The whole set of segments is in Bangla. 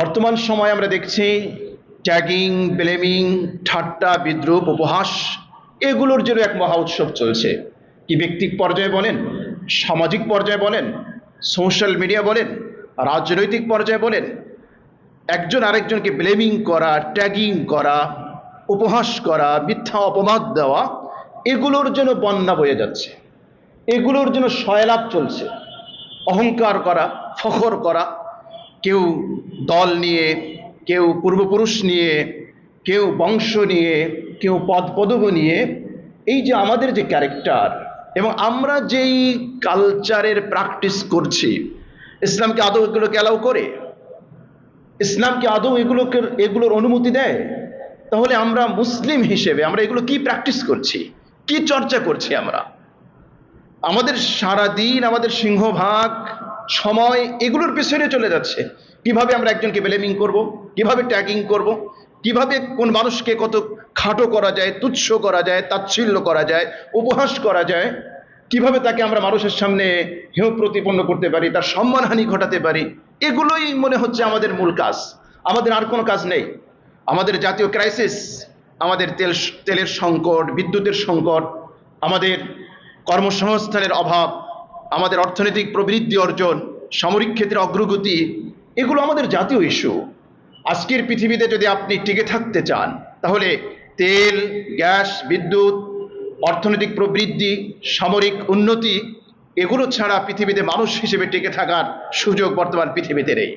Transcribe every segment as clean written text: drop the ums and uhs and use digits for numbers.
বর্তমান সময়ে আমরা দেখছি ট্যাগিং, ব্লেমিং, ঠাট্টা, বিদ্রূপ, উপহাস এগুলোর জন্য এক মহা উৎসব চলছে। কি ব্যক্তিক পর্যায়ে বলেন, সামাজিক পর্যায়ে বলেন, সোশ্যাল মিডিয়া বলেন, রাজনৈতিক পর্যায়ে বলেন, একজন আরেকজনকে ব্লেমিং করা, ট্যাগিং করা, উপহাস করা, মিথ্যা অপবাদ দেওয়া, এগুলোর জন্য বন্যা বয়ে যাচ্ছে, এগুলোর জন্য সয়লাভ চলছে। অহংকার করা, ফখর করা, কেউ দল নিয়ে, কেউ পূর্বপুরুষ নিয়ে, কেউ বংশ নিয়ে, কেউ পদ পদবী নিয়ে, এই যে আমাদের যে ক্যারেক্টার এবং আমরা যেই কালচারের প্র্যাকটিস করছি, ইসলামকে আদৌ এগুলোকে অ্যালাউ করে? ইসলামকে আদৌ এগুলোর অনুমতি দেয়? তাহলে আমরা মুসলিম হিসেবে আমরা এগুলো কি প্র্যাকটিস করছি, কি চর্চা করছি? আমাদের সারাদিন, আমাদের সিংহভাগ সময় এগুলোর পেছনে চলে যাচ্ছে। কিভাবে আমরা একজনকে ব্লেমিং করব, কিভাবে ট্যাগিং করব, কিভাবে কোন মানুষকে কত খাটো করা যায়, তুচ্ছ করা যায়, তাচ্ছিল্য করা যায়, উপহাস করা যায়, কিভাবে তাকে আমরা মানুষের সামনে হেয় প্রতিপন্ন করতে পারি, তার সম্মানহানি ঘটাতে পারি। এগুলোই মনে হচ্ছে আমাদের মূল কাজ, আমাদের আর কোনো কাজ নেই। আমাদের জাতীয় ক্রাইসিস, আমাদের তেলের সংকট, বিদ্যুতের সংকট, আমাদের কর্মসংস্থানের অভাব, আমাদের অর্থনৈতিক প্রবৃদ্ধি অর্জন, সামরিক ক্ষেত্রে অগ্রগতি, এগুলো আমাদের জাতীয় ইস্যু। আজকের পৃথিবীতে যদি আপনি টিকে থাকতে চান, তাহলে তেল, গ্যাস, বিদ্যুৎ, অর্থনৈতিক প্রবৃদ্ধি, সামরিক উন্নতি, এগুলো ছাড়া পৃথিবীতে মানুষ হিসেবে টিকে থাকার সুযোগ বর্তমান পৃথিবীতে নেই।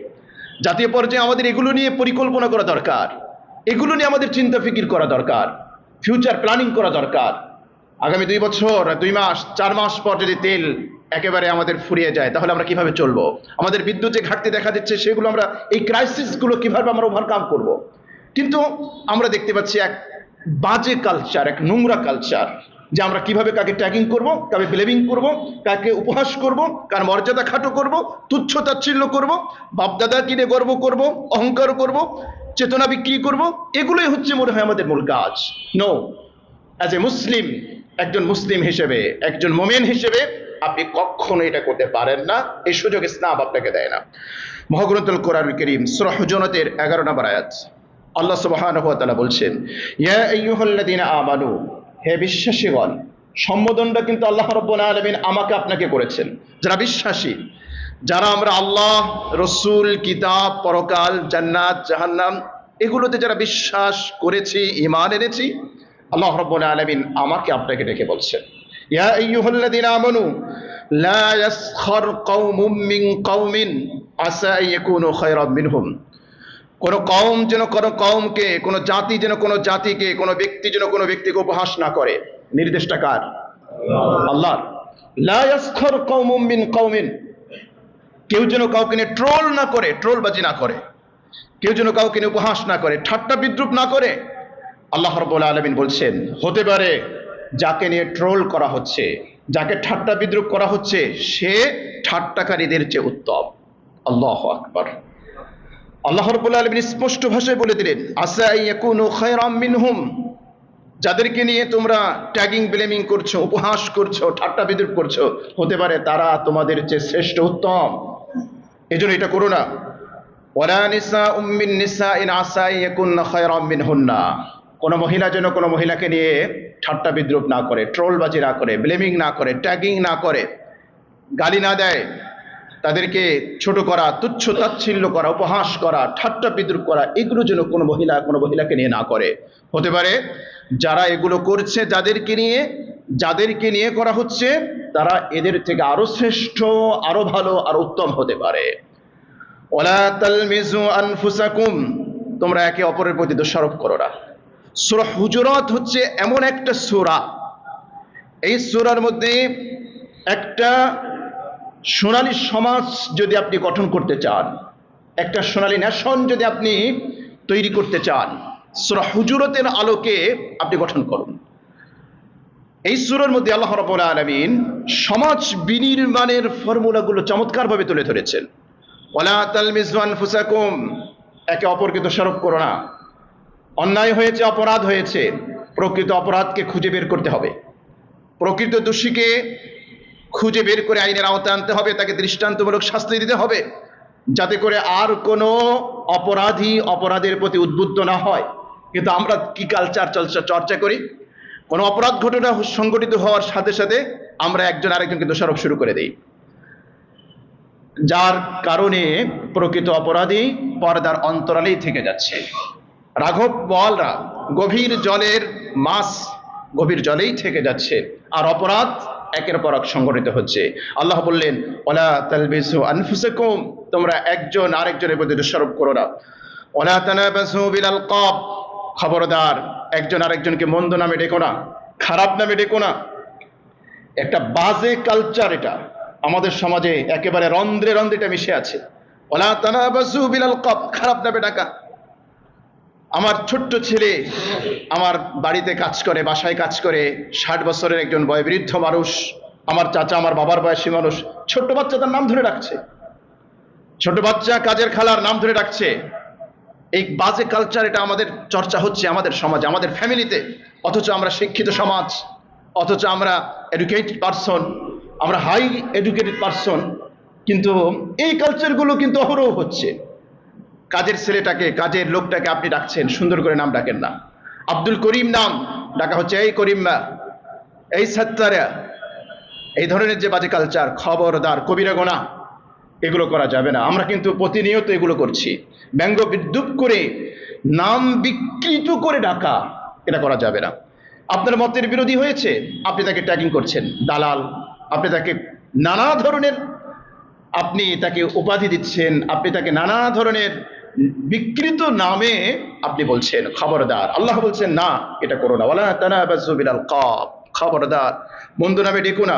জাতীয় পর্যায়ে আমাদের এগুলো নিয়ে পরিকল্পনা করা দরকার, এগুলো নিয়ে আমাদের চিন্তা ফিকির করা দরকার, ফিউচার প্ল্যানিং করা দরকার। আগামী 2 বছর, 2 মাস, 4 মাস পর যদি তেল একেবারে আমাদের ফুরিয়ে যায়, তাহলে আমরা কিভাবে চলবো? আমাদের বিদ্যুৎ যে ঘাটতি দেখা দিচ্ছে, সেগুলো আমরা, এই ক্রাইসিসগুলো কিভাবে আমরা ওভারকাম করব? কিন্তু আমরা দেখতে পাচ্ছি এক বাজে কালচার, এক নোংরা কালচার, যে আমরা কিভাবে কাকে ট্যাগিং করব, কাকে ব্লেমিং করব, কাকে উপহাস করব, কার মর্যাদা খাটো করব, তুচ্ছ তাচ্ছিল্য করব, বাপদাদা কিনে গর্ব করব, অহংকার করব, চেতনা বিক্রি করব, এগুলোই হচ্ছে মনে হয় আমাদের মূল কাজ। নো, অ্যাজ এ মুসলিম, একজন মুসলিম হিসেবে, একজন মোমেন হিসেবে আপনি কখনো এটা করতে পারেন না। এই সুযোগ ইসলাম আপনাকে দেয় না। মহাগ্রন্থুল কোরআনুল কারীম সূরা হুজুরাতের 11 নম্বর আয়াত, আল্লাহ সুবহানাহু ওয়া তাআলা বলছেন, ইয়া আইয়ুহাল্লাযীনা আমানু, হে বিশ্বাসীগণ। সম্বোধনটা কিন্তু আল্লাহ রাব্বুল আলামিন আমাকে আপনাকে করেছেন, যারা বিশ্বাসী, যারা আমরা আল্লাহ, রসুল, কিতাব, পরকাল, জান্নাত, জাহান্নাম, এগুলোতে যারা বিশ্বাস করেছি, ঈমান এনেছি, আল্লাহ রাব্বুল আলামিন আমাকে আপনাকে ডেকে বলছেন, ইয়া আইয়ুহাল্লাযীনা আমানু লা ইয়াসখার কওমুম মিন কওমিন আসা আইয়াকুনু খায়রাম মিনহুম। কোন কওম যেন কোন কওমকে, কোন জাতি যেন কোন জাতিকে, কোন ব্যক্তি যেন কোন ব্যক্তিকে উপহাস না করে। নির্দেশটা কার? আল্লাহর। লা ইয়াসখার কওমুম মিন কওমিন, কেউ যেন কাউকে নিয়ে ট্রোল না করে, ট্রোলবাজি না করে, কেউ যেন কাউকে নিয়ে উপহাস না করে, ঠাট্টা বিদ্রূপ না করে। আল্লাহ রাব্বুল আলামিন বলছেন, হতে পারে যাকে নিয়ে ট্রোল করা হচ্ছে, যাকে ঠাট্টা বিদ্রূপ করা হচ্ছে, সে ঠাট্টাকারীদের চেয়ে উত্তম। আল্লাহু আকবার। আল্লাহ রাব্বুল আলামিন স্পষ্ট ভাষায় বলে দিলেন, আসা আইয়াকুনু খায়রাম মিনহুম, যাদেরকে নিয়ে তোমরা ট্যাগিং, ব্লেমিং করছো, উপহাস করছো, ঠাট্টা বিদ্রূপ করছো, হতে পারে তারা তোমাদের চেয়ে শ্রেষ্ঠ, উত্তম। এজন্য এটা করো না। ওয়ালা নিসাউম মিন নিসাইন আসা আইয়াকুননা খায়রাম মিনহুন্না, কোন মহিলা যেন কোন মহিলাকে নিয়ে ঠাট্টা বিদ্রূপ না করে, ট্রোলবাজি না করে, ব্লেমিং না করে, ট্যাগিং না করে, গালি না দেয়, তাদেরকে ছোট করা, তুচ্ছ তাচ্ছিল্য করা, উপহাস করা, ঠাট্টা বিদ্রূপ করা, এগুলো যেন কোনো মহিলা কোনো মহিলাকে নিয়ে না করে। হতে পারে যারা এগুলো করছে, যাদেরকে নিয়ে করা হচ্ছে, তারা এদের থেকে আরো শ্রেষ্ঠ, আরো ভালো, আরো উত্তম হতে পারে। ওয়ালা তালমিজু আনফুসাকুম, তোমরা একে অপরের প্রতি দোষারোপ করো না। সূরা হুজুরাত হচ্ছে এমন একটা সূরা, এই সূরার মধ্যে একটা সোনালী সমাজ যদি আপনি গঠন করতে চান, একটা সোনালী ন্যাশন যদি আপনি তৈরি করতে চান, সূরা হুজুরাতের আলোকে আপনি গঠন করুন। এই সূরার মধ্যে আল্লাহ রাব্বুল আলামিন সমাজ বিনির্মাণের ফর্মুলাগুলো চমৎকারভাবে তুলে ধরেছেন। ওয়ালা তালমিজু আনফুসাকুম, একে অপরকে দোষারোপ করো না। অন্যায় হয়েছে, অপরাধ হয়েছে, প্রকৃত অপরাধকে খুঁজে বের করতে হবে, প্রকৃত দোষীকে খুঁজে বের করে আইনের আওতায় আনতে হবে, তাকে দৃষ্টান্তমূলক শাস্তি দিতে হবে। যাতে করে আর কোনো অপরাধী অপরাধের প্রতি উদ্বুদ্ধ না হয়। কিন্তু আমরা কি কালচার চর্চা করি, কোনো অপরাধ ঘটনা সংঘটিত হওয়ার সাথে সাথে আমরা একজন আরেকজনকে দোষারোপ শুরু করে দেই, যার কারণে প্রকৃত অপরাধী পর্দার অন্তরালেই থেকে যাচ্ছে। রাঘব বোয়ালরা গভীর জলের মাছ গভীর জলেই থেকে যাচ্ছে, আর অপরাধ একের পর এক সংঘটিত হচ্ছে। আল্লাহ বললেন, ওয়ালা তালবিসু আনফুসাকুম, তোমরা একজন আরেকজনের প্রতি দোষারোপ করো না। ওয়ালা তানাবাসু বিল আলকাব, খবরদার একজন আরেকজনকে মন্দ নামে ডেকো না, খারাপ নামে ডেকো না। একটা বাজে কালচার এটা আমাদের সমাজে একেবারে রন্ধ্রে রন্ধ্রে এটা মিশে আছে। ওয়ালা তানাবাসু বিল আলকাব, খারাপ নামে ডাকা। আমার ছোট্ট ছেলে আমার বাড়িতে কাজ করে, বাসায় কাজ করে, 60 বছরের একজন বয়োবৃদ্ধ মানুষ, আমার চাচা, আমার বাবার বয়সী মানুষ, ছোট্ট বাচ্চা তার নাম ধরে ডাকছে, ছোট বাচ্চা কাজের খালার নাম ধরে ডাকছে। এই বাজে কালচার এটা আমাদের চর্চা হচ্ছে আমাদের সমাজে, আমাদের ফ্যামিলিতে, অথচ আমরা শিক্ষিত সমাজ, অথচ আমরা এডুকেটেড পারসন, আমরা হাই এডুকেটেড পারসন, কিন্তু এই কালচারগুলো কিন্তু অহরহ হচ্ছে। কাজের ছেলেটাকে, কাজের লোকটাকে আপনি ডাকছেন, সুন্দর করে নাম ডাকেন না। আব্দুল করিম নাম ডাকা হচ্ছে, এই করিমা, এই সত্তারা। এই ধরনের যে বাজে কালচার, খবরদার, কবিরা গোনা, এগুলো করা যাবে না। আমরা কিন্তু প্রতিনিয়ত এগুলো করছি। ব্যঙ্গ বিদ্রুপ করে, নাম বিকৃত করে ডাকা, এটা করা যাবে না। আপনার মতের বিরোধী হয়েছে, আপনি তাকে ট্যাগিং করছেন দালাল, আপনি তাকে নানা ধরনের আপনি তাকে উপাধি দিচ্ছেন, আপনি তাকে নানা ধরনের বিকৃত নামে আপনি বলছেন। খবরদার, আল্লাহ বলছেন না, এটা করো না। ওয়ালা তানাবাযু বিল আলকাব, খবরদার মন্দ নামে ডেকো না।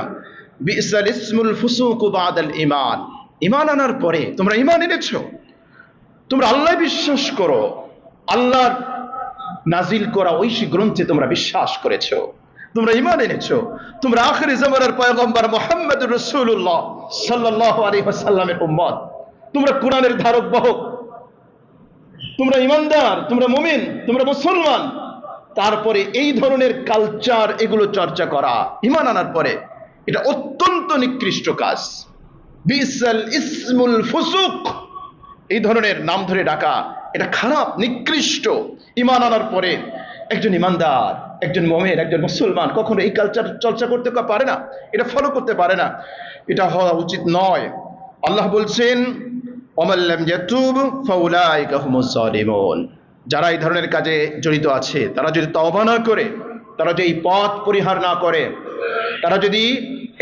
বিসাল ইসমুল ফুসুকু বাদাল ঈমান, ঈমান আনার পরে তোমরা ঈমান এনেছো, তোমরা আল্লাহ বিশ্বাস করো, আল্লাহর নাজিল করা ঐশী গ্রন্থে তোমরা বিশ্বাস করেছো, তোমরা ঈমান এনেছো, তোমরা আখির জামানার পয়গম্বর মুহাম্মদুর রাসূলুল্লাহ সাল্লাল্লাহু আলাইহি ওয়াসাল্লামের উম্মত, তোমরা কোরআনের ধারক বাহক, তোমরা ঈমানদার, তোমরা মুমিন, তোমরা মুসলমান। তারপরে এই ধরনের কালচার, এগুলো চর্চা করা ঈমান আনার পরে, এটা অত্যন্ত নিকৃষ্ট কাজ। বিসাল ইসমুল ফুসুক, এই ধরনের নাম ধরে ডাকা, এটা খারাপ, নিকৃষ্ট। ঈমান আনার পরে একজন ঈমানদার, একজন মুমিন, একজন মুসলমান কখনো এই কালচার চর্চা করতে পারে না, এটা ফলো করতে পারে না, এটা হওয়া উচিত নয়। আল্লাহ বলছেন, ওয়ামান লাম ইয়াতুব ফাউলাইকা হুমুজ জালিমুন, যারা এই ধরনের কাজে জড়িত আছে, তারা যদি তওবা না করে, তারা যদি এই পথ পরিহার না করে, তারা যদি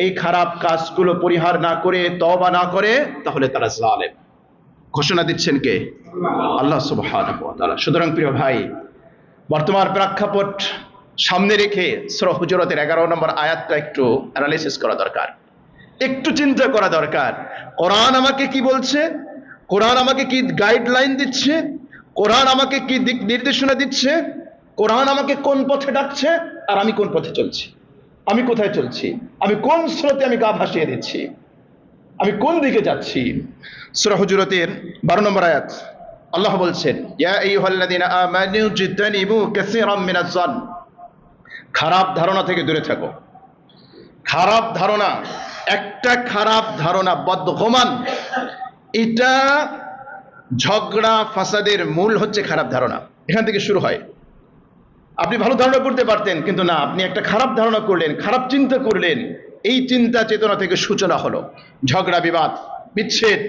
এই খারাপ কাজগুলো পরিহার না করে, তওবা না করে, তাহলে তারা জালেম। ঘোষণা দিচ্ছেন কে? আল্লাহ সুবহানাহু ওয়া তাআলা। সুতরাং প্রিয় ভাই, বর্তমান প্রেক্ষাপট সামনে রেখে সূরা হুজুরাতের 11 নম্বর আয়াতটা একটু অ্যানালাইসিস করা দরকার, একটু চিন্তা করা দরকার। কোরআন আমাকে কি বলছে, কোরআন আমাকে কি গাইডলাইন দিচ্ছে, কোরআন আমাকে কি দিক নির্দেশনা দিচ্ছে, কোরআন আমাকে কোন পথে ডাকছে, আর আমি কোন পথে চলছি, আমি কোথায় চলছি, আমি কোন স্রোতে আমি গা ভাসিয়ে দিচ্ছি, আমি কোন দিকে যাচ্ছি। সূরা হুজুরাতের 12 নম্বর আয়াত, আল্লাহ বলছেন, ইয়া আইয়ুহাল্লাযীনা আমানু ইজতানিবু কাসীরাম মিনাজ জান, খারাপ ধারণা থেকে দূরে থাকো। খারাপ ধারণা, একটা খারাপ ধারণা, বদগুমান, এটা ঝগড়া ফাসাদের মূল হচ্ছে খারাপ ধারণা। এখান থেকে শুরু হয়। আপনি ভালো ধারণা করতে পারতেন, কিন্তু না, আপনি একটা খারাপ ধারণা করলেন, খারাপ চিন্তা করলেন, এই চিন্তা চেতনা থেকে সূচনা হলো ঝগড়া, বিবাদ, বিচ্ছেদ,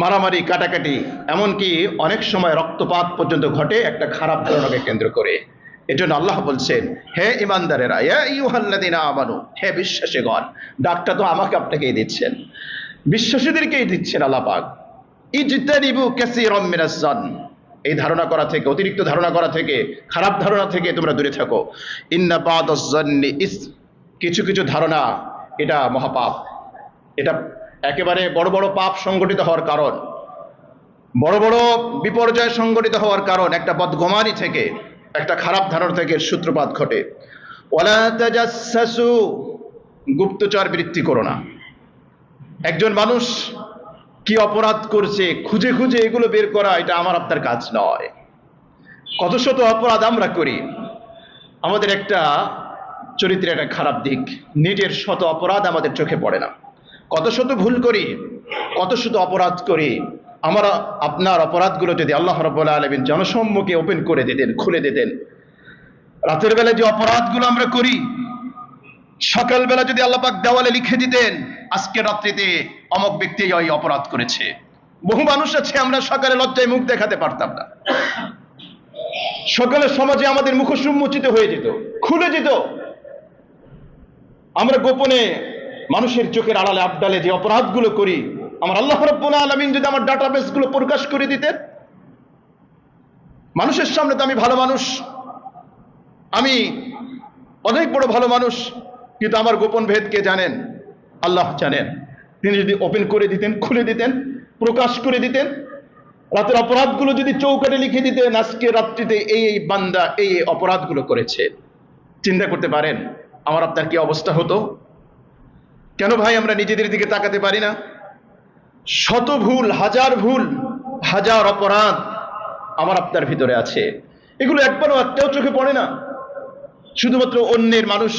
মারামারি, কাটাকাটি, এমনকি অনেক সময় রক্তপাত পর্যন্ত ঘটে একটা খারাপ ধারণাকে কেন্দ্র করে। এজন্য আল্লাহ বলছেন, হে ঈমানদারেরা, ইয়া আইয়ুহাল্লাযীনা আমানু, হে বিশ্বাসীগণ, ডাকটা তো আমাকে আপনাকেই দিচ্ছেন, বিশ্বাসীদেরকেই দিচ্ছেন আল্লাহ পাক। ইজতানিবু কাসীরাম মিনাজ জান, এই ধারণা করা থেকে, অতিরিক্ত ধারণা করা থেকে, খারাপ ধারণা থেকে তোমরা দূরে থাকো। ইন্না বাদাজ জান্নি ইস, কিছু কিছু ধারণা এটা মহাপাপ, এটা একেবারে বড় বড় পাপ সংগঠিত হওয়ার কারণ, বড় বড় বিপর্যয় সংগঠিত হওয়ার কারণ একটা বদগুমানি থেকে, একটা খারাপ ধারণা থেকে সূত্রপাত ঘটে। ওয়ালা তাজাসসু, গুপ্তচর বৃত্তি করো না। একজন মানুষ কি অপরাধ করছে খুঁজে খুঁজে এগুলো বের করা, এটা আমার আপনার কাজ নয়। কত শত অপরাধ আমরা করি, আমাদের একটা চরিত্রের একটা খারাপ দিক, নিজের শত অপরাধ আমাদের চোখে পড়ে না। কত শত ভুল করি, কত শত অপরাধ করি। আমরা আপনার অপরাধগুলো যদি আল্লাহ রাব্বুল আলামিন জনসম্মুখে ওপেন করে দিতেন, খুলে দিতেন, রাতের বেলা যে অপরাধগুলো আমরা করি, সকালবেলা যদি আল্লাহ পাক দেওয়ালে লিখে দিতেন আজকে রাত্রিতে অমুক ব্যক্তি এই অপরাধ করেছে। বহু মানুষ আছে আমরা সকালে লজ্জায় মুখ দেখাতে পারতাম না, সকালে সমাজে আমাদের মুখ উন্মোচিত হয়ে যেত, খুলে যেত। আমরা গোপনে মানুষের চোখের আড়ালে আবডালে যে অপরাধগুলো করি, আমার আল্লাহ রাব্বুল আলামিন যদি আমার ডাটাবেস গুলো প্রকাশ করে দিতেন, মানুষের সামনে তো আমি ভালো মানুষ, আমি অনেক বড় ভালো মানুষ, কিন্তু আমার গোপন ভেদ কে জানেন? আল্লাহ জানেন। তিনি যদি ওপেন করে দিতেন, খুলে দিতেন, প্রকাশ করে দিতেন, রাতের অপরাধগুলো যদি চৌকাটে লিখে দিতেন আজকে রাত্রিতে এই এই বান্দা এই এই অপরাধগুলো করেছে, চিন্তা করতে পারেন আমার আপনার কি অবস্থা হতো? কেন ভাই আমরা নিজেদের দিকে তাকাতে পারি না? শত ভুল, হাজার অপরাধ আমার আপনার ভিতরে আছে, এগুলো একবারও একটাও চোখে পড়ে না। শুধুমাত্র অন্যের মানুষ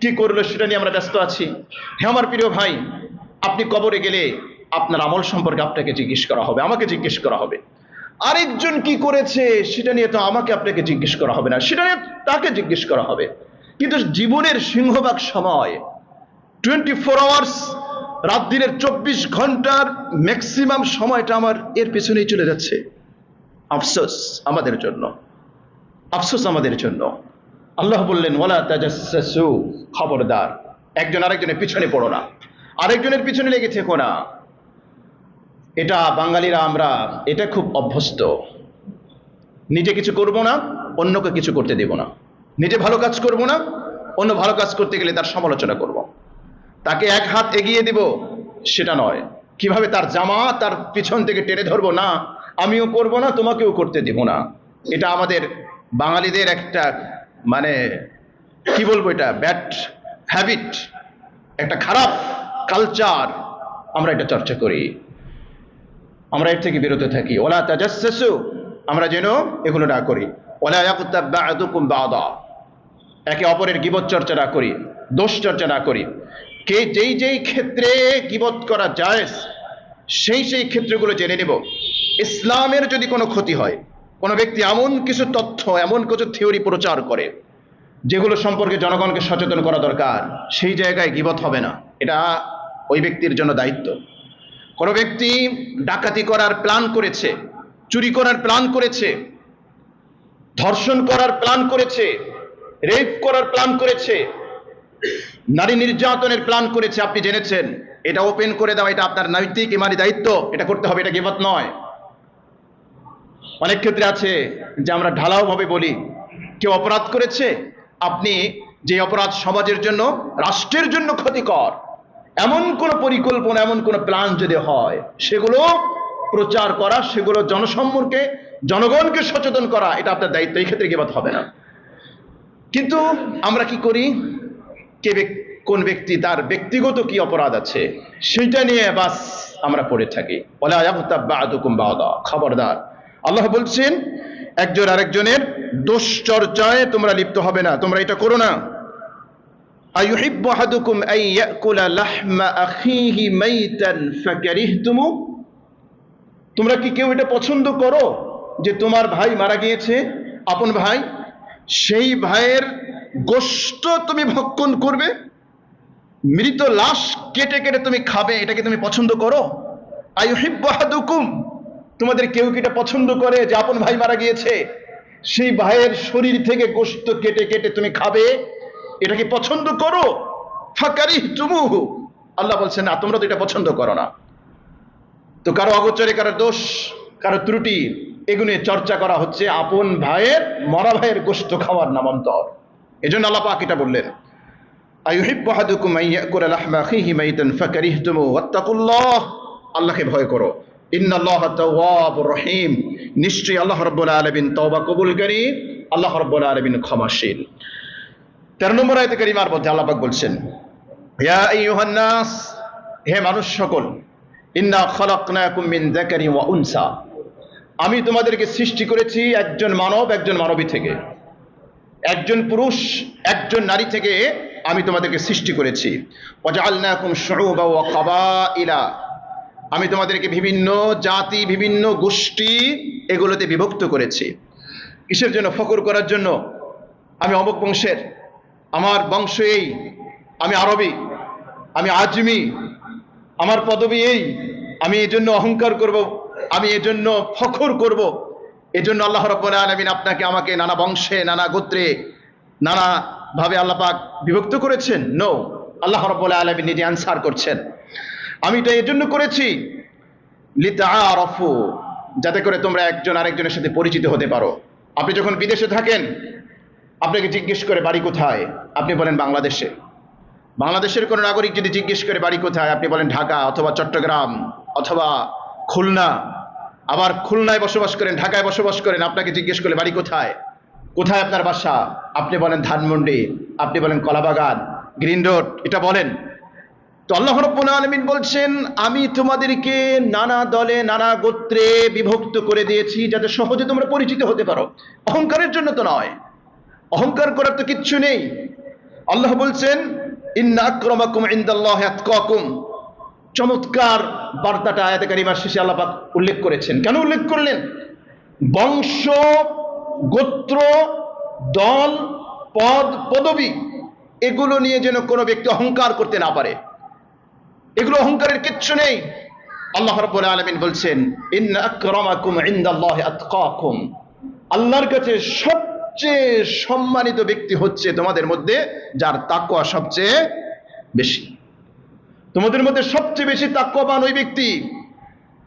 কি করলো সেটা নিয়ে আমরা ব্যস্ত আছি। হ্যাঁ আমার প্রিয় ভাই, আপনি কবরে গেলে আপনার আমল সম্পর্কে আপনাকে জিজ্ঞেস করা হবে, আমাকে জিজ্ঞেস করা হবে। আরেকজন কি করেছে সেটা নিয়ে তো আমাকে আপনাকে জিজ্ঞেস করা হবে না, সেটা নিয়ে তাকে জিজ্ঞেস করা হবে। কিন্তু জীবনের সিংহভাগ সময় 24 আওয়ার্স, রাত দিনের 24 ঘন্টার ম্যাক্সিমাম সময়টা আমার এর পেছনেই চলে যাচ্ছে। আফসোস আমাদের জন্য, আফসোস আমাদের জন্য। আল্লাহ বললেন ওয়ালা তাজাসসু, খবরদার একজন আরেকজনের পিছনে পড়ো না, আরেকজনের পিছনে লেগে থেকো না। এটা বাঙালিরা আমরা এটা খুব অভ্যস্ত। নিজে কিছু করব না, অন্যকে কিছু করতে দেব না। নিজে ভালো কাজ করব না, অন্য ভালো কাজ করতে গেলে তার সমালোচনা করব। তাকে এক হাত এগিয়ে দেব সেটা নয়, কিভাবে তার জামা তার পিছন থেকে টেনে ধরবো না, আমিও করব না, তোমাকেও করতে দেব না। এটা আমাদের বাঙালিদের একটা মানে কি বলবো, এটা ব্যাড হ্যাবিট, একটা খারাপ কালচার। আমরা এটা চর্চা করি, আমরা এর থেকে বিরত থাকি। ওয়ালা তাজাসসু, আমরা যেন এগুলো না করি। ওয়ালা ইয়াগতাব বা'দুকুম বা'দা, একে অপরের গীবত চর্চা না করি, দোষ চর্চা না করি। কে যেই যেই ক্ষেত্রে গীবত করা জায়েজ সেই সেই ক্ষেত্রগুলো জেনে নেব। ইসলামের যদি কোনো ক্ষতি হয়, কোনো ব্যক্তি এমন কিছু তথ্য, এমন কিছু থিওরি প্রচার করে যেগুলো সম্পর্কে জনগণকে সচেতন করা দরকার, সেই জায়গায় গীবত হবে না, এটা ওই ব্যক্তির জন্য দায়িত্ব। কোনো ব্যক্তি ডাকাতি করার প্ল্যান করেছে, চুরি করার প্ল্যান করেছে, ধর্ষণ করার প্ল্যান করেছে, রেপ করার প্ল্যান করেছে, নারী নির্যাতনের প্ল্যান করেছে, আপনি জেনেছেন, এটা ওপেন করে দেওয়া এটা আপনার নৈতিক ইমানি দায়িত্ব, এটা করতে হবে, এটা গীবত নয়। অনেক ক্ষেত্রে আছে যে আমরা ঢালাও ভাবে বলি কেউ অপরাধ করেছে, আপনি যে অপরাধ সমাজের জন্য, রাষ্ট্রের জন্য ক্ষতিকর, এমন কোন পরিকল্পনা, এমন কোন প্ল্যান যদি হয়, সেগুলো প্রচার করা, সেগুলো জনসম্মুখে জনগণকে সচেতন করা, এটা আপনার দায়িত্ব, এই ক্ষেত্রে গীবত হবে না। কিন্তু আমরা কি করি, কোন ব্যক্তি তার ব্যক্তিগত কি অপরাধ আছে সেটা নিয়ে বাস আমরা পড়ে থাকি। ওয়ালা ইয়াগতাব বা'দুকুম বা'দা, খবরদার আল্লাহ বলছেন একজন আরেকজনের দোষ চর্চায় তোমরা লিপ্ত হবে না, তোমরা এটা করো না। আইয়ুহিব্বু আহাদুকুম আন ইয়াকুলা লাহমা আখিহি মাইতান ফাকারিহতুমু, তোমরা কি কেউ এটা পছন্দ করো যে তোমার ভাই মারা গিয়েছে, আপন ভাই, সেই ভাইয়ের গোশত তুমি ভক্ষণ করবে, মৃত লাশ কেটে কেটে তুমি খাবে, এটাকে তুমি পছন্দ করো? আইয়ুহিব্বু আহাদুকুম, তোমাদের কেউ কি এটা পছন্দ করে যে আপন ভাই মারা গিয়েছে, সেই ভাইয়ের শরীর থেকে গোশত কেটে কেটে তুমি খাবে, এটা কি পছন্দ করো? ফাকারিহতুমুহু, আল্লাহ বলছেন না, তোমরা তো এটা পছন্দ করো না। তো কারো অগোচরে, কারো দোষ, কারো ত্রুটি, এগুলো চর্চা করা হচ্ছে আপন ভাইয়ের, মরা ভাইয়ের গোশত খাওয়ার নামান্তর। এজন্য আল্লাহ পাক এটা বললেন আইয়ুহিব্বু আহাদুকুম আন ইয়াকুলা লাহমা আখিহি মাইতান ফাকারিহতুমু ওয়াত্তাকুল্লাহ, আল্লাহকে ভয় করো। ইন্নাল্লাহা তাওয়াবুর রহিম, নিশ্চয়ই আল্লাহ রাব্বুল আলামিন তওবা কবুলকারী, আল্লাহ রাব্বুল আলামিন ক্ষমাশীল। 13 নম্বর আয়াতে কারিমার মধ্যে আল্লাহ পাক বলছেন ইয়া আইয়ুহান নাস, হে মানুষ সকল, ইন্না খালাকনাকুম মিন যাকারিন ওয়া উনসা, আমি তোমাদেরকে সৃষ্টি করেছি একজন মানব একজন মানবী থেকে, একজন পুরুষ একজন নারী থেকে আমি তোমাদেরকে সৃষ্টি করেছি। ওয়াজআলনাকুম শুউবা ওয়া কাবাইলা, আমি তোমাদেরকে বিভিন্ন জাতি বিভিন্ন গোষ্ঠী এগুলোতে বিভক্ত করেছি। কিসের জন্য? ফখর করার জন্য। আমি অমুক বংশের, আমার বংশ এই, আমি আরবি, আমি আজমি, আমার পদবি এই, আমি এজন্য অহংকার করব, আমি এজন্য ফখর করব। এজন্য আল্লাহ রাব্বুল আলামিন আপনাকে আমাকে নানা বংশে নানা গোত্রে নানা ভাবে আল্লাহ পাক বিভক্ত করেছেন? নো, আল্লাহ রাব্বুল আলামিন নিজে আনসার করছেন, আমি এটা এজন্য করেছি লিতাআরাফু, যাতে করে তোমরা একজন আরেকজনের সাথে পরিচিত হতে পারো। আপনি যখন বিদেশে থাকেন, আপনাকে জিজ্ঞেস করে বাড়ি কোথায়, আপনি বলেন বাংলাদেশে। বাংলাদেশের কোনো নাগরিক যদি জিজ্ঞেস করে বাড়ি কোথায়, আপনি বলেন ঢাকা অথবা চট্টগ্রাম অথবা খুলনা। আবার খুলনায় বসবাস করেন, ঢাকায় বসবাস করেন, আপনাকে জিজ্ঞেস করলে বাড়ি কোথায়, কোথায় আপনার বাসা, আপনি বলেন ধানমন্ডি, আপনি বলেন কলাবাগান, গ্রিন রোড, এটা বলেন। তো আল্লাহ রাব্বুল আলামিন বলছেন, আমি তোমাদেরকে নানা দলে নানা গোত্রে বিভক্ত করে দিয়েছি যাতে সহজে তোমরা পরিচিত হতে পারো। অহংকারের জন্য তো নয়, অহংকার করার তো কিচ্ছু নেই। আল্লাহ বলছেন ইন্না আকরামাকুম ইনদাল্লাহি আতকাকুম। চমৎকার বার্তাটা আয়াতে কারিমার শেষে আল্লাহ পাক উল্লেখ করেছেন। কেন উল্লেখ করলেন? বংশ, গোত্র, দল, পদ, পদবি এগুলো নিয়ে যেন কোনো ব্যক্তি অহংকার করতে না পারে। এগুলো অহংকারের কিচ্ছু নেই। আল্লাহ রাব্বুল আলামিন বলছেন ইন্না আকরামাকুম ইনদাল্লাহি আতকাকুম, আল্লাহর কাছে সবচেয়ে সম্মানিত ব্যক্তি হচ্ছে তোমাদের মধ্যে যার তাকওয়া সবচেয়ে বেশি। তোমাদের মধ্যে সবচেয়ে বেশি তাকওয়াবান ওই ব্যক্তি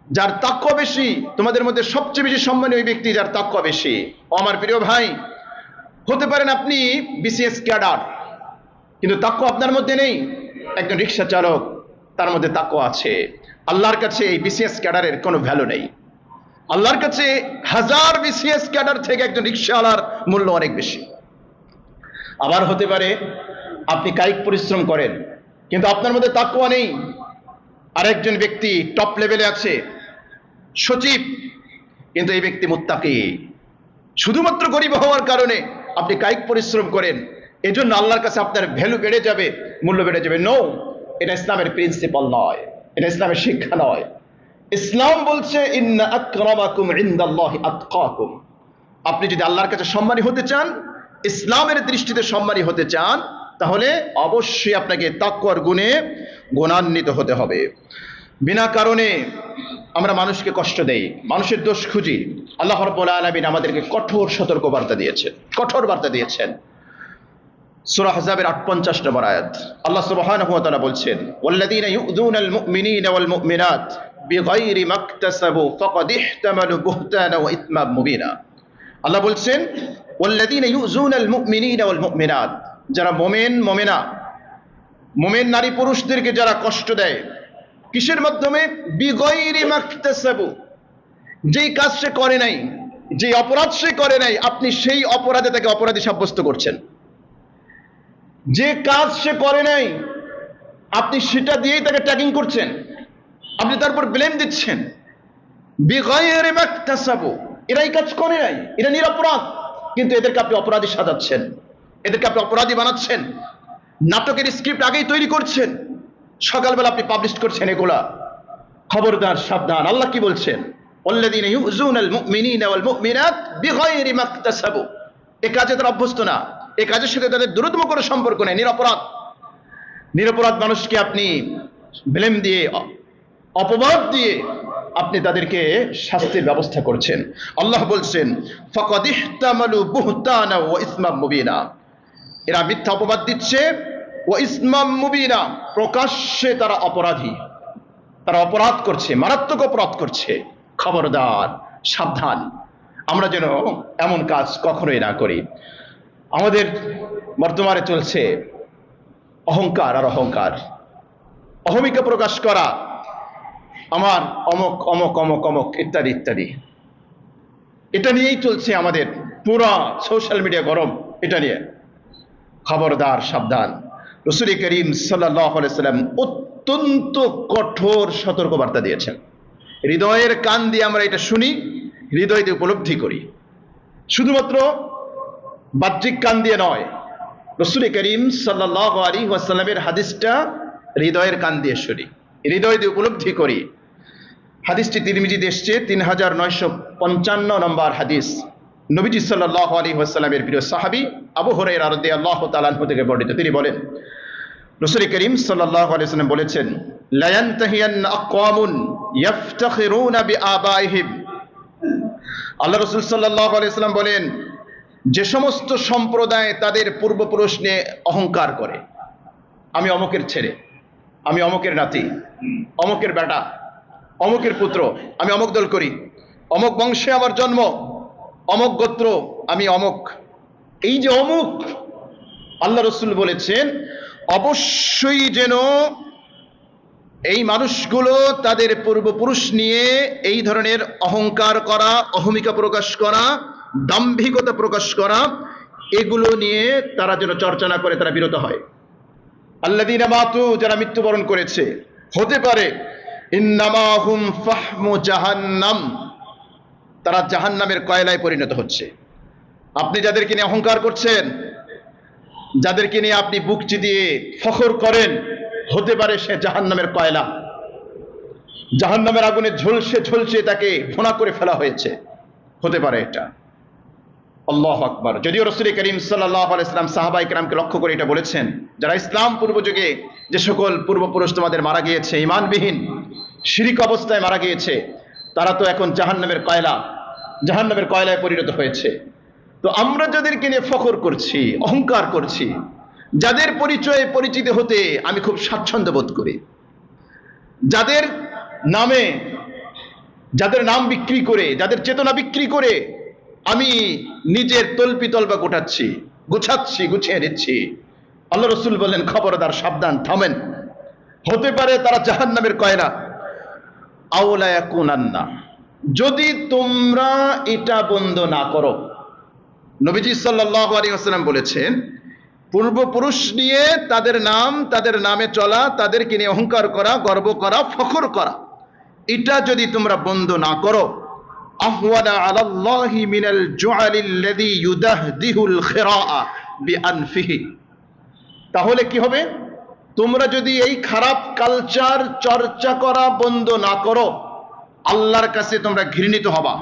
যার তাকওয়া বেশি। তোমাদের মধ্যে সবচেয়ে বেশি সম্মানী ওই ব্যক্তি যার তাকওয়া বেশি। ও আমার প্রিয় ভাই, হতে পারেন আপনি বিসিএস ক্যাডার, কিন্তু তাকওয়া আপনার মধ্যে নেই। একজন রিক্সা চালক, তার মধ্যে তাকওয়া আছে। আল্লাহর কাছে এই বিসিএস ক্যাডারের কোনো ভ্যালু নেই। আল্লাহর কাছে 1000 বিসিএস ক্যাডার থেকে একজন রিক্সাওয়ালার মূল্য অনেক বেশি। আবার হতে পারে আপনি কায়িক পরিশ্রম করেন, কিন্তু আপনার মধ্যে তাকওয়া নেই। আরেকজন ব্যক্তি টপ লেভেলে আছে, সচিব, কিন্তু এই ব্যক্তি মুত্তাকি। শুধুমাত্র গরিব হওয়ার কারণে আপনি কায়িক পরিশ্রম করেন, এজন্য আল্লাহর কাছে আপনার ভ্যালু বেড়ে যাবে, মূল্য বেড়ে যাবে। নো, এটা ইসলামের প্রিন্সিপাল নয়, এটা ইসলামের শিক্ষা নয়। ইসলাম বলছে ইন্না আকরামাকুম ইনদাল্লাহি আতকাকুম। আপনি যদি আল্লাহর কাছে সম্মানী হতে চান, ইসলামের দৃষ্টিতে সম্মানী হতে চান, তাহলে অবশ্যই আপনাকে তাকওয়ার গুণে গুণান্বিত হতে হবে। বিনা কারণে আমরা মানুষকে কষ্ট দেই, মানুষের দোষ খুঁজি। আল্লাহ রাব্বুল আলামিন আমাদেরকে কঠোর সতর্ক বার্তা দিয়েছেন, কঠোর বার্তা দিয়েছেন। সূরা আহজাবের 58 নম্বর আয়াত, আল্লাহ সুবহানাহু ওয়া তাআলা বলছেন ওয়াল্লাযীনা ইউযুনাল মুমিনিনা ওয়াল মুমিনাত বিগাইরি মাকতাসাবু ফাকাদ ইহতামালু বুহতানা ওয়া ইসমান মুবিনা। আল্লাহ বলছেন ওয়াল্লাযীনা ইউযুনাল মুমিনিনা ওয়াল মুমিনাত, যারা মুমিন মুমিনা, মুমিন নারী পুরুষদেরকে যারা কষ্ট দেয়, কিসের মাধ্যমে? বিগাইরি মাকতাসাবু, যেই কাজ সে করে নাই, যে অপরাধ সে করে নাই, আপনি সেই অপরাধে তাকে অপরাধী সাব্যস্ত করছেন। যে কাজ সে করে নাই, আপনি সেটা দিয়েই তাকে ট্যাগিং করছেন, আপনি তারপর ব্লেম দিচ্ছেন। বিগাইরি মাকতাসাবু, এরাই কাজ করে নাই, এটা নিরপরাধ, কিন্তু এদেরকে আপনি অপরাধী সাজাচ্ছেন, এদেরকে আপনি অপরাধী বানাচ্ছেন, নাটকের স্ক্রিপ্ট আগেই তৈরি করছেন, সকালবেলা আপনি পাবলিশ করছেন। এগুলা খবরদার, সাবধান। আল্লাহ কি বলছেন? ওয়াল্লাযীনা ইউযুনাল মুমিনিনা ওয়াল মুমিনাত বিগাইরি মাকতাসাবু, এই কাজে তারা অভ্যস্ত না, এই কাজের সাথে তাদের দূরতম কোনো সম্পর্ক নেই, নিরপরাধ। নিরপরাধ মানুষকে আপনি ব্লেম দিয়ে, অপবাদ দিয়ে আপনি তাদেরকে শাস্তির ব্যবস্থা করছেন। আল্লাহ বলছেন ফাকাদ ইহতামালু বুহতানা ওয়া ইসমান মুবিনা, এরা মিথ্যা অপবাদ দিচ্ছে, ওয়া ইসমান মুবিনা, প্রকাশ্যে তারা অপরাধী, তারা অপরাধ করছে, মারাত্মক অপরাধ করছে। খবরদার, সাবধান, আমরা যেন এমন কাজ কখনোই না করি। আমাদের বর্তমানে চলছে অহংকার আর অহংকার, অহমিকা প্রকাশ করা, আমার অমক অমক অমক অমক ইত্যাদি ইত্যাদি। এটা নিয়েই চলছে আমাদের পুরা সোশ্যাল মিডিয়া গরম, এটা নিয়ে। খবরদার, সাবধান। রাসূল করিম সাল্লাল্লাহু আলাইহি সাল্লাম অত্যন্ত কঠোর সতর্কবার্তা দিয়েছেন। হৃদয়ের কান দিয়ে আমরা এটা শুনি, হৃদয় দিয়ে উপলব্ধি করি, শুধুমাত্র বাহ্যিক কান দিয়ে নয়, রাসূল করিম সাল্লাল্লাহু আলাইহি ওয়াসাল্লামের হাদিসটা হৃদয়ের কান দিয়ে শুনি, হৃদয় দিয়ে উপলব্ধি করি। হাদিসটি তিরমিজিতে এসেছে 3955 নম্বর হাদিস। নবীজি সাল্লাল্লাহু আলাইহি ওয়াসাল্লামের প্রিয় সাহাবী আবু হুরায়রা রাদিয়াল্লাহু তাআলা আনহু থেকে বর্ণিত, তিনি বলেন রাসূল করিম সাল্লাল্লাহু আলাইহি ওয়াসাল্লাম বলেছেন, লা ইয়ানতাহিয়ান্না আকওয়ামুন ইফতাখিরুনা বিআবাইহিম। আল্লাহ রাসূল সাল্লাল্লাহু আলাইহি ওয়াসাল্লাম বলেন, যে সমস্ত সম্প্রদায় তাদের পূর্বপুরুষ নিয়ে অহংকার করে, আমি অমুকের ছেলে, আমি অমুকের নাতি, অমুকের বেটা, অমুকের পুত্র, আমি অমুক দল করি, অমুক বংশে আমার জন্ম, অমুক গোত্র, আমি অমুক, এই যে অমুক, আল্লাহ রাসূল বলেছেন অবশ্যই যেন এই মানুষগুলো তাদের পূর্বপুরুষ নিয়ে এই ধরনের অহংকার করা, অহমিকা প্রকাশ করা, দাম্ভিকতা প্রকাশ করা, এগুলো নিয়ে তারা যেন চর্চা না করে, তারা বিরত হয়। আল্লাযীনা মাতু, যারা মৃত্যুবরণ করেছে, হতে পারে ইন্নামা হুম ফাহমু জাহান্নাম, তারা জাহান্নামের কয়লায় পরিণত হচ্ছে। আপনি যাদেরকে নিয়ে অহংকার করছেন, যাদেরকে নিয়ে আপনি বুক চিতিয়ে ফখর করেন, হতে পারে সে জাহান্নামের কয়লা, জাহান্নামের আগুনে ঝলসে ঝলসে তাকে ভুনা করে ফেলা হয়েছে, হতে পারে এটা। আল্লাহু আকবার। যদিও রাসূল করিম সাল্লাল্লাহু আলাইহি ওয়াসাল্লাম সাহাবায়ে কেরামকে লক্ষ্য করে এটা বলেছেন, যারা ইসলাম পূর্ব যুগে যে সকল পূর্বপুরুষ তোমাদের মারা গিয়েছে, ঈমানবিহীন শিরিক অবস্থায় মারা গিয়েছে, তারা তো এখন জাহান্নামের কয়লা, জাহান্নামের কয়লায় পরিণত হয়েছে। তো আমরা যাদেরকে নিয়ে ফখর করছি, অহংকার করছি, যাদের পরিচয়ে পরিচিত হতে আমি খুব স্বাচ্ছন্দ্য বোধ করি, যাদের নামে, যাদের নাম বিক্রি করে, যাদের চেতনা বিক্রি করে আমি নিজের তলপি তলবা গুছাচ্ছি, গুছিয়ে নিচ্ছি, আল্লাহ রাসূল বললেন খবরদার, সাবধান, থামেন, হতে পারে তারা জাহান্নামের কয়লা। আওলা ইয়াকুনান্না, যদি তোমরা এটা বন্ধ না করো। নবীজি সাল্লাল্লাহু আলাইহি ওয়াসাল্লাম বলেছেন, পূর্বপুরুষ নিয়ে তাদের নাম, তাদের নামে চলা, তাদেরকে নিয়ে অহংকার করা, গর্ব করা, ফখর করা, এটা যদি তোমরা বন্ধ না করো, আহওয়ানা আলাল্লাহি মিনাল জুআলিল্লাযী ইউদাহদিহুল খিরাআ বিআনফিহি, তাহলে কি হবে? তোমরা যদি এই খারাপ কালচার চর্চা করা বন্ধ না করো, আল্লাহর কাছে তোমরা ঘৃণিত হবা,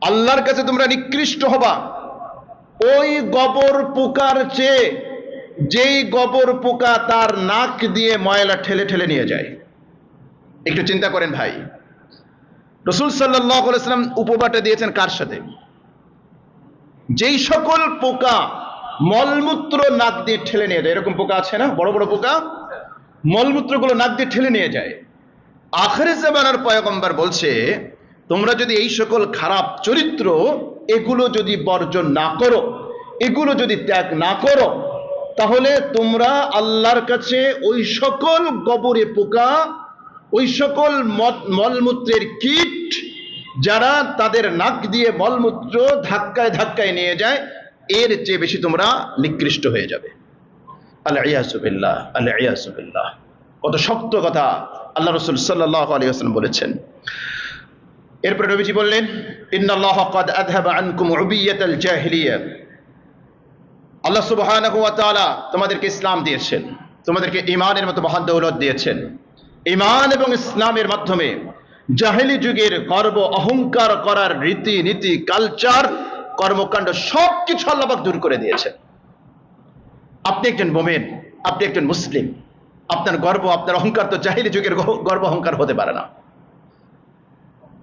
আল্লাহর কাছে তোমরা নিকৃষ্ট হবা। ওই গোবর পোকার চেয়ে, যেই গোবর পোকা তার নাক দিয়ে ময়লা ঠেলে ঠেলে নিয়ে যায়। একটু চিন্তা করেন ভাই, রাসূল সাল্লাল্লাহু আলাইহি ওয়াসাল্লাম উপবাটা দিয়েছেন কার সাথে? যেই সকল পোকা মলমূত্র নাক দিয়ে ঠেলে নিয়ে যায়, এরকম পোকা আছে না, বড় বড় পোকা, মলমূত্রগুলো নাক দিয়ে ঠেলে নিয়ে যায়। আখিরে জামানার পয়গম্বর বলছে, তোমরা যদি এই সকল খারাপ চরিত্র, এগুলো যদি বর্জন না করো, এগুলো যদি ত্যাগ না করো, তাহলে তোমরা আল্লাহর কাছে ওই সকল গোবরে পোকা, ওই সকল মলমূত্রের কীট, যারা তাদের নাক দিয়ে মলমূত্র ধাক্কায় ধাক্কায় নিয়ে যায়, এর চেয়ে বেশি তোমরা নিকৃষ্ট হয়ে যাবে। আল-ইয়াযু বিল্লাহ, আল-ইয়াযু বিল্লাহ। কত শক্ত কথা আল্লাহ রাসূল সাল্লাল্লাহু আলাইহি ওয়াসাল্লাম বলেছেন। এরপরে নবীজি বললেন, ইন্নাল্লাহা ক্বাদ আযহাবা আনকুম উবিয়াতাল জাহিলিয়া, আল্লাহ সুবহানাহু ওয়া তাআলা তোমাদেরকে ইসলাম দিয়েছেন, তোমাদেরকে ঈমানের মতো মহান দৌলত দিয়েছেন। ঈমান এবং ইসলামের মাধ্যমে জাহেলি যুগের গর্ব, অহংকার করার রীতি নীতি, কালচার, কর্মকাণ্ড সবকিছু আল্লাহ পাক দূর করে দিয়েছেন। আপনি একজন মুমিন, আপনি একজন মুসলিম, আপনার গর্ব, আপনার অহংকার তো জাহেলি যুগের গর্ব অহংকার হতে পারে না।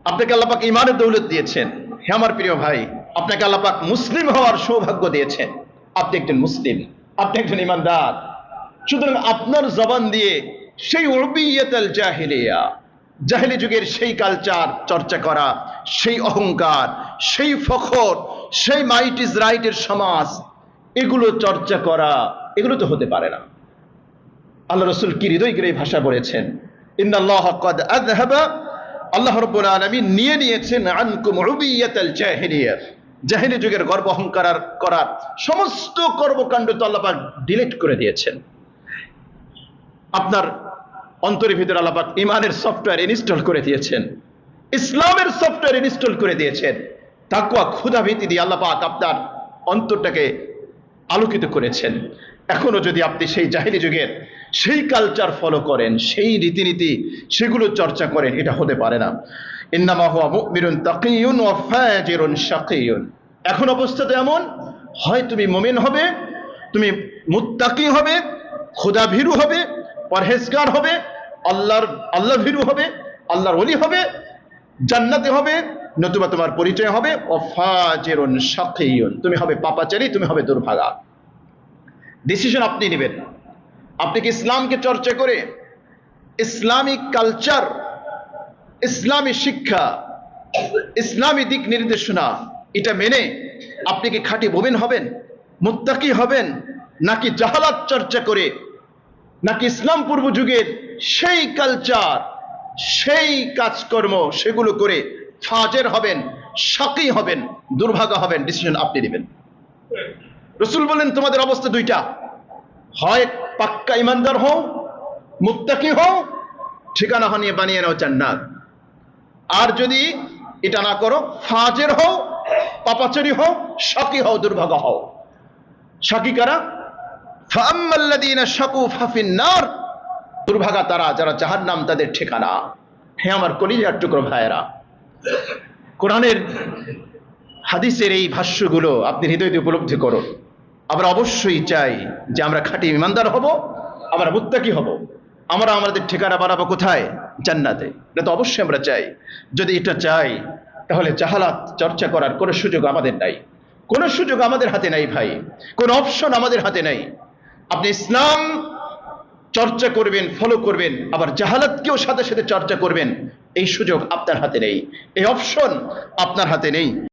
আপনাকে আল্লাহ পাক ঈমানের দৌলত দিয়েছেন। হে আমার প্রিয় ভাই, আপনাকে আল্লাহ পাক মুসলিম হওয়ার সৌভাগ্য দিয়েছেন। আপনি একজন মুসলিম, আপনি একজন ঈমানদার। সুতরাং আপনার জবান দিয়ে সেই উরবিয়াতাল জাহিলিয়া, জাহেলি যুগের সেই কালচার চর্চা করা, সেই অহংকার, সেই ফখর, সেই মাইট ইজ রাইটের সমাজ, এগুলো চর্চা করা, এগুলো তো হতে পারে না। আল্লাহ রাসূল কি হৃদয় গেড়ে ভাষা বলেছেন, ইন্নাল্লাহা ক্বাদ আযহাবা, আল্লাহ রাব্বুল আলামিন নিয়ে নিয়েছেন আনকুম উবিয়াতাল জাহিলিয়া, জাহেলি যুগের গর্ব অহংকার করার সমস্ত কর্মকাণ্ড তো আল্লাহ পাক ডিলিট করে দিয়েছেন। আপনার অন্তরের ভিতরে আল্লাহ পাক ঈমানের সফটওয়্যার ইনস্টল করে দিয়েছেন, ইসলামের সফটওয়্যার ইনস্টল করে দিয়েছেন। তাকওয়া, ক্ষুধা ভীতি দিয়ে আল্লাহ পাক আপনার অন্তরটাকে আলোকিত করেছেন। এখনো যদি আপনি সেই জাহিলি যুগের সেই কালচার ফলো করেন, সেই রীতিনীতি সেগুলো চর্চা করেন, এটা হতে পারে না। ইন্নামা হুয়া মুমিনুন তাকিয়ুন ওয়া ফাজিরুন শাকিয়ুন। এখন অবস্থা তো এমন, হয় তুমি মুমিন হবে, তুমি মুত্তাকি হবে, খোদা ভীরু হবে, পরহেজগার হবে, আল্লাহ ভীরু হবে, আল্লাহর ওলি হবে, জান্নাতে হবে, নতুবা তোমার পরিচয় হবে ফাজিরুন শাকিয়ুন, তুমি হবে পাপাচারী, তুমি হবে দুর্ভাগা। ডিসিশন আপনি নেবেন। আপনি কি ইসলামকে চর্চা করে ইসলামিক কালচার, ইসলামী শিক্ষা, ইসলামী দিক নির্দেশনা এটা মেনে আপনি কি খাঁটি মুমিন হবেন, মুত্তাকি হবেন, নাকি জাহালাত চর্চা করে, নাকি ইসলাম পূর্ব যুগের সেই কালচার, সেই কাজকর্ম সেগুলো করে ফাজের হবেন, শাকী হবেন, দুর্ভাগা হবেন? ডিসিশন আপনি নেবেন। রাসূল বলেন তোমাদের অবস্থা দুইটা, হয় পাক্কা ইমানদার হও, মুত্তাকি হও, ঠিকানা বানিয়ে নাও জান্নাত। আর যদি এটা না করো, ফাজের হও, পাপাচারী হও, শাকী হও, দুর্ভাগা হও। শাকী কারা? ফাআম্মাল্লাযীনা শাকু ফাফিন নার, দুর্ভাগা তারা যারা জাহান্নাম তাদের ঠিকানা। হে আমার কলিজার টুকরো ভাইয়েরা, কোরআনের হাদিসের এই ভাষ্যগুলো আপনি হৃদয় দিয়ে উপলব্ধি করুন। আমরা অবশ্যই চাই যে আমরা খাঁটি ইমানদার হব, আমরা মুত্তাকি হব, আমরা আমাদের ঠিকানা বানাবো কোথায়? জান্নাতে। এটা তো অবশ্যই আমরা চাই। যদি এটা চাই তাহলে জাহালাত চর্চা করার কোনো সুযোগ আমাদের নাই, কোনো সুযোগ আমাদের হাতে নাই ভাই, কোনো অপশন আমাদের হাতে নাই। আপনি ইসলাম চর্চা করবেন, ফলো করবেন, আবার জাহালাতকেও সাথে সাথে চর্চা করবেন, এই সুযোগ আপনার হাতে নেই, এই অপশন আপনার হাতে নেই।